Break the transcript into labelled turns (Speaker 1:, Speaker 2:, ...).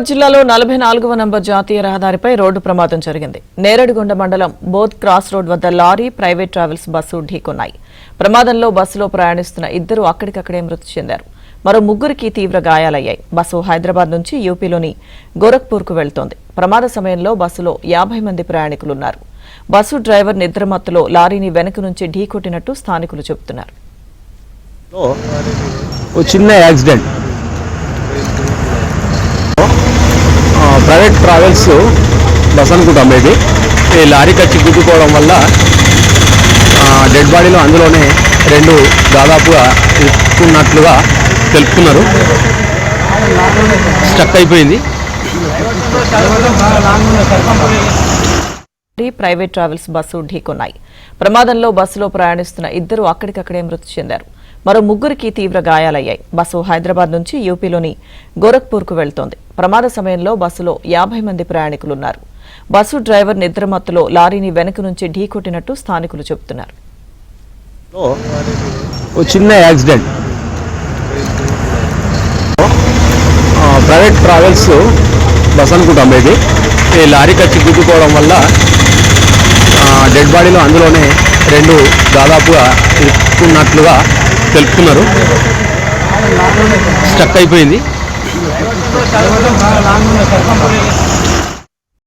Speaker 1: జిల్లాలో 44వ నంబర్ జాతీయ రహదారిపై రోడ్డు ప్రమాదం జరిగింది. నేరడిగొండ మండలం బోత్ క్రాస్ రోడ్ వద్ద లారీ, ప్రైవేట్ ట్రావెల్స్ బస్సు ఢీకొన్నాయి. ప్రమాదంలో బస్సులో ప్రయాణిస్తున్న ఇద్దరు అక్కడికక్కడే మృతి చెందారు. మరో ముగ్గురికి తీవ్ర గాయాలయ్యాయి. బస్సు హైదరాబాద్ నుంచి యూపీలోని గోరఖ్పూర్కు వెళ్తోంది. ప్రమాద సమయంలో బస్సులో 50 మంది ప్రయాణికులున్నారు. బస్సు డ్రైవర్ నిద్రమత్తులో లారీని వెనుక నుంచి ఢీకొట్టినట్టు స్థానికులు చెబుతున్నారు.
Speaker 2: చిన్న యాక్సిడెంట్. ప్రైవేట్ ట్రావెల్స్ బస్ అనుకుంటాం మేబీ. ఈ లారీకి వచ్చి గుద్దుకోవడం వల్ల డెడ్ బాడీలో అందులోనే 2 దాదాపుగా ఇరుక్కున్నట్లుగా తెలుపుతున్నారు. స్టక్ అయిపోయింది.
Speaker 1: ప్రైవేట్ ట్రావెల్స్ బస్సు ఢీకొన్నాయి. ప్రమాదంలో బస్సులో ప్రయాణిస్తున్న ఇద్దరు అక్కడికక్కడే మృతి చెందారు. మరో ముగ్గురికి తీవ్ర గాయాలయ్యాయి. బస్సు హైదరాబాద్ నుంచి యూపీలోని గోరఖ్పూర్కు వెళ్తోంది. ప్రమాద సమయంలో బస్సులో 50 మంది ప్రయాణికులున్నారు. బస్సు డ్రైవర్ నిద్రమత్తులో లారీని వెనుక నుంచి ఢీకొట్టినట్టు స్థానికులు చెబుతున్నారు.
Speaker 2: చిన్న యాక్సిడెంట్. ప్రైవేట్ ట్రావెల్స్ బస్ అనుకుంటాం మేబీ. ఈ లారీకి వచ్చి గుద్దుకోవడం వల్ల డెడ్ బాడీలో అందులోనే 2 దాదాపుగా ఇరుక్కున్నట్లుగా తెలుపుతున్నారు. స్టక్ అయిపోయింది.